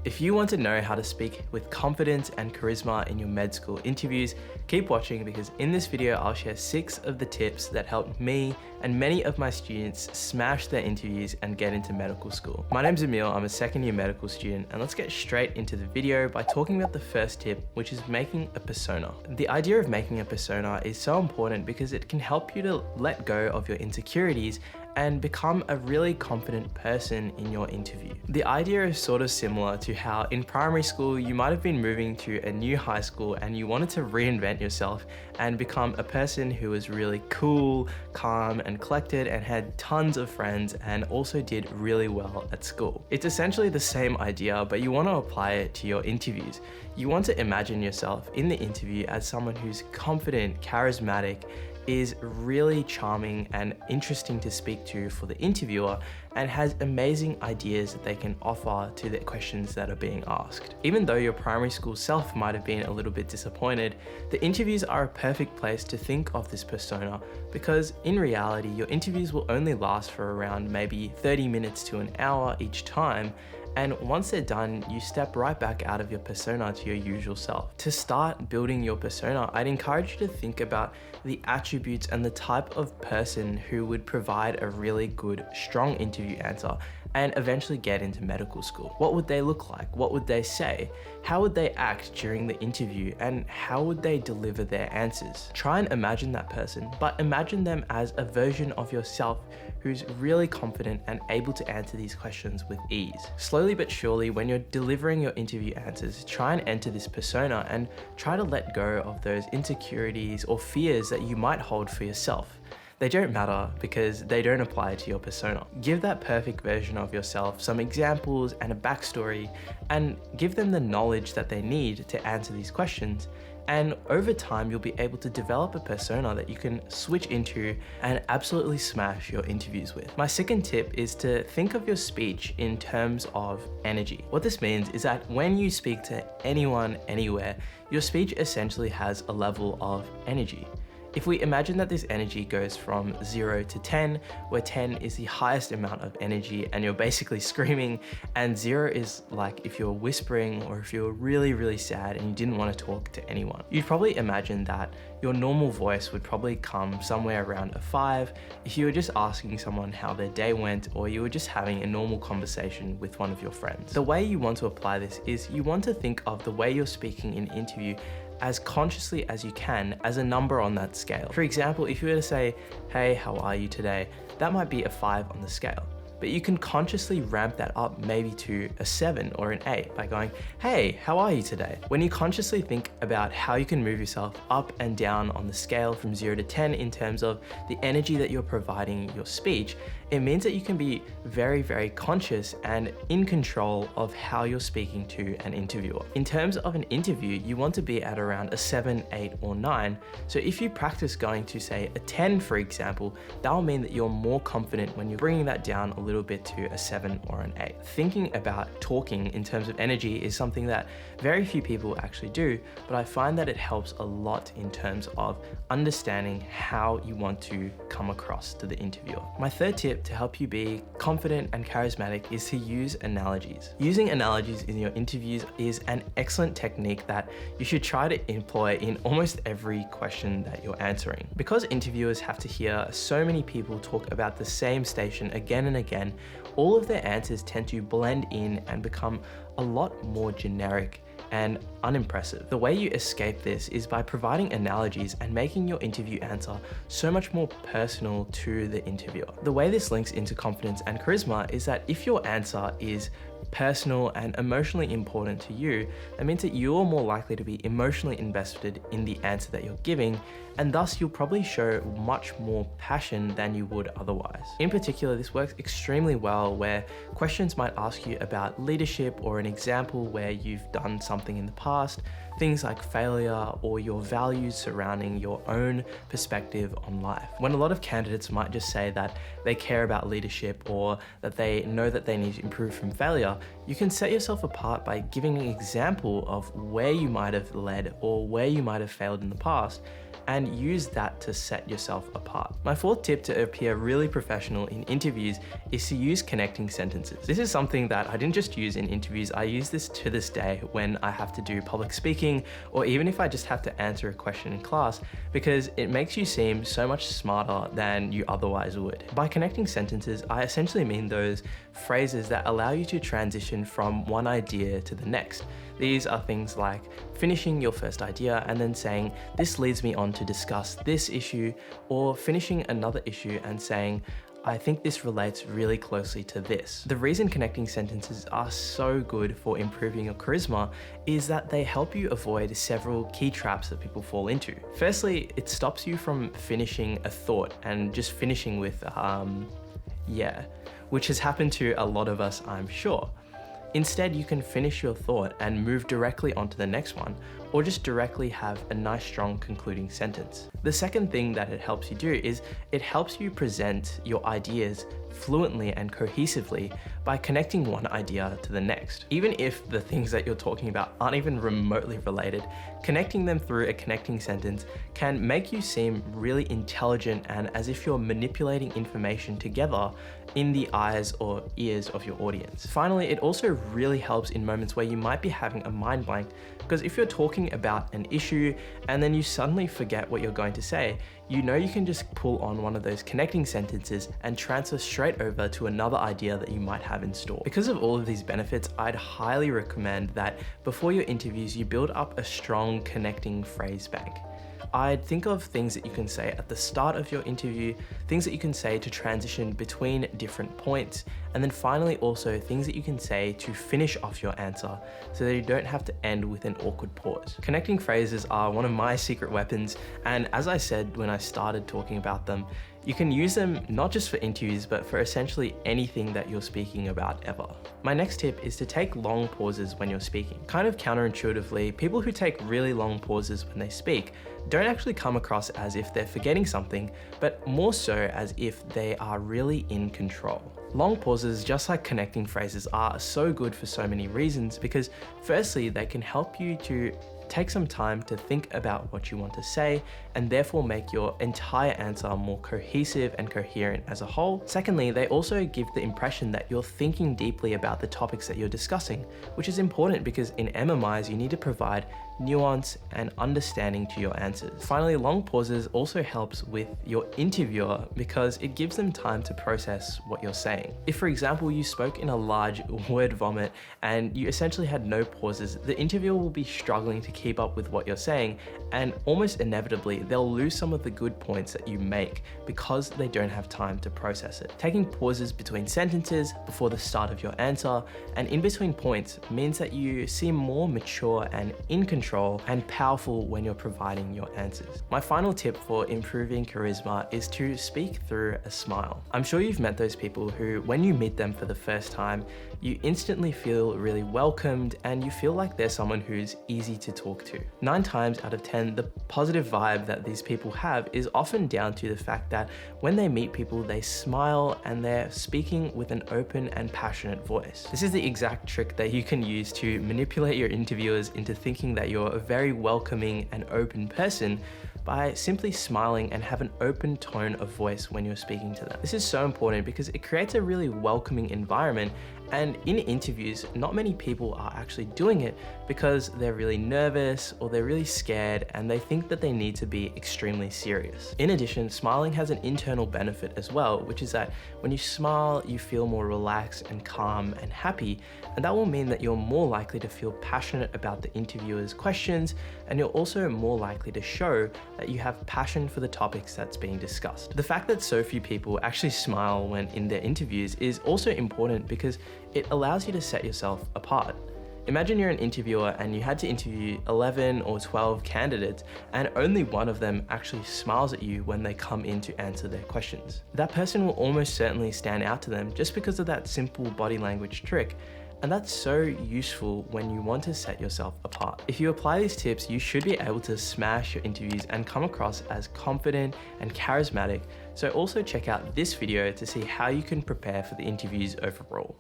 If you want to know how to speak with confidence and charisma in your med school interviews, keep watching because in this video I'll share 6 of the tips that helped me and many of my students smash their interviews and get into medical school. My name's Emil, I'm a second year medical student, and let's get straight into the video by talking about the first tip, which is making a persona. The idea of making a persona is so important because it can help you to let go of your insecurities and become a really confident person in your interview. The idea is sort of similar to how in primary school you might have been moving to a new high school and you wanted to reinvent yourself and become a person who was really cool, calm and collected and had tons of friends and also did really well at school. It's essentially the same idea, but you want to apply it to your interviews. You want to imagine yourself in the interview as someone who's confident, charismatic, is really charming and interesting to speak to for the interviewer and has amazing ideas that they can offer to the questions that are being asked. Even though your primary school self might have been a little bit disappointed, the interviews are a perfect place to think of this persona because in reality, your interviews will only last for around maybe 30 minutes to an hour each time. And once they're done, you step right back out of your persona to your usual self. To start building your persona, I'd encourage you to think about the attributes and the type of person who would provide a really good, strong interview answer and eventually get into medical school. What would they look like? What would they say? How would they act during the interview? And how would they deliver their answers? Try and imagine that person, but imagine them as a version of yourself who's really confident and able to answer these questions with ease. Slowly but surely, when you're delivering your interview answers, try and enter this persona and try to let go of those insecurities or fears that you might hold for yourself. They don't matter because they don't apply to your persona. Give that perfect version of yourself some examples and a backstory and give them the knowledge that they need to answer these questions. And over time, you'll be able to develop a persona that you can switch into and absolutely smash your interviews with. My second tip is to think of your speech in terms of energy. What this means is that when you speak to anyone, anywhere, your speech essentially has a level of energy. If we imagine that this energy goes from 0 to 10, where 10 is the highest amount of energy and you're basically screaming, and 0 is like if you're whispering or if you're really, really sad and you didn't want to talk to anyone. You'd probably imagine that your normal voice would probably come somewhere around a 5 if you were just asking someone how their day went or you were just having a normal conversation with one of your friends. The way you want to apply this is you want to think of the way you're speaking in an interview as consciously as you can as a number on that scale. For example, if you were to say, "Hey, how are you today?" that might be a 5 on the scale. But you can consciously ramp that up maybe to a 7 or an 8 by going, "Hey, how are you today?" When you consciously think about how you can move yourself up and down on the scale from 0 to 10 in terms of the energy that you're providing your speech, it means that you can be very, very conscious and in control of how you're speaking to an interviewer. In terms of an interview, you want to be at around a 7, 8, or 9. So if you practice going to say a 10, for example, that'll mean that you're more confident when you're bringing that down a little bit to a 7 or an 8. Thinking about talking in terms of energy is something that very few people actually do, but I find that it helps a lot in terms of understanding how you want to come across to the interviewer. My third tip to help you be confident and charismatic is to use analogies. Using analogies in your interviews is an excellent technique that you should try to employ in almost every question that you're answering. Because interviewers have to hear so many people talk about the same station again and again, all of their answers tend to blend in and become a lot more generic and unimpressive. The way you escape this is by providing analogies and making your interview answer so much more personal to the interviewer. The way this links into confidence and charisma is that if your answer is personal and emotionally important to you, that means that you're more likely to be emotionally invested in the answer that you're giving, and thus you'll probably show much more passion than you would otherwise. In particular, this works extremely well where questions might ask you about leadership or an example where you've done something in the past, things like failure or your values surrounding your own perspective on life. When a lot of candidates might just say that they care about leadership or that they know that they need to improve from failure, You can set yourself apart by giving an example of where you might have led or where you might have failed in the past, and use that to set yourself apart. My fourth tip to appear really professional in interviews is to use connecting sentences. This is something that I didn't just use in interviews, I use this to this day when I have to do public speaking, or even if I just have to answer a question in class, because it makes you seem so much smarter than you otherwise would. By connecting sentences, I essentially mean those phrases that allow you to transition from one idea to the next. These are things like finishing your first idea and then saying, this leads me on to discuss this issue, or finishing another issue and saying, I think this relates really closely to this. The reason connecting sentences are so good for improving your charisma is that they help you avoid several key traps that people fall into. Firstly, it stops you from finishing a thought and just finishing with, which has happened to a lot of us, I'm sure. Instead, you can finish your thought and move directly onto the next one, or just directly have a nice strong concluding sentence. The second thing that it helps you do is it helps you present your ideas fluently and cohesively by connecting one idea to the next. Even if the things that you're talking about aren't even remotely related, connecting them through a connecting sentence can make you seem really intelligent and as if you're manipulating information together in the eyes or ears of your audience. Finally, it also really helps in moments where you might be having a mind blank, because if you're talking about an issue and then you suddenly forget what you're going to say, you know you can just pull on one of those connecting sentences and transfer straight over to another idea that you might have in store. Because of all of these benefits, I'd highly recommend that before your interviews, you build up a strong connecting phrase bank. I'd think of things that you can say at the start of your interview, things that you can say to transition between different points, and then finally also things that you can say to finish off your answer so that you don't have to end with an awkward pause. Connecting phrases are one of my secret weapons, and as I said when I started talking about them, you can use them not just for interviews, but for essentially anything that you're speaking about ever. My next tip is to take long pauses when you're speaking. Kind of counterintuitively, people who take really long pauses when they speak don't actually come across as if they're forgetting something, but more so as if they are really in control. Long pauses, just like connecting phrases, are so good for so many reasons because firstly, they can help you to take some time to think about what you want to say and therefore make your entire answer more cohesive and coherent as a whole. Secondly, they also give the impression that you're thinking deeply about the topics that you're discussing, which is important because in MMIs, you need to provide nuance and understanding to your answers. Finally, long pauses also helps with your interviewer because it gives them time to process what you're saying. If, for example, you spoke in a large word vomit and you essentially had no pauses, the interviewer will be struggling to keep up with what you're saying, and almost inevitably, they'll lose some of the good points that you make because they don't have time to process it. Taking pauses between sentences, before the start of your answer, and in between points means that you seem more mature and in control and powerful when you're providing your answers. My final tip for improving charisma is to speak through a smile. I'm sure you've met those people who, when you meet them for the first time, you instantly feel really welcomed and you feel like they're someone who's easy to talk to. 9 times out of 10, the positive vibe that these people have is often down to the fact that when they meet people, they smile and they're speaking with an open and passionate voice. This is the exact trick that you can use to manipulate your interviewers into thinking that you're a very welcoming and open person by simply smiling and have an open tone of voice when you're speaking to them. This is so important because it creates a really welcoming environment, and in interviews, not many people are actually doing it because they're really nervous or they're really scared and they think that they need to be extremely serious. In addition, smiling has an internal benefit as well, which is that when you smile, you feel more relaxed and calm and happy, and that will mean that you're more likely to feel passionate about the interviewer's questions, and you're also more likely to show that you have passion for the topics that's being discussed. The fact that so few people actually smile when in their interviews is also important because it allows you to set yourself apart. Imagine you're an interviewer and you had to interview 11 or 12 candidates and only one of them actually smiles at you when they come in to answer their questions. That person will almost certainly stand out to them just because of that simple body language trick. And that's so useful when you want to set yourself apart. If you apply these tips, you should be able to smash your interviews and come across as confident and charismatic. So also check out this video to see how you can prepare for the interviews overall.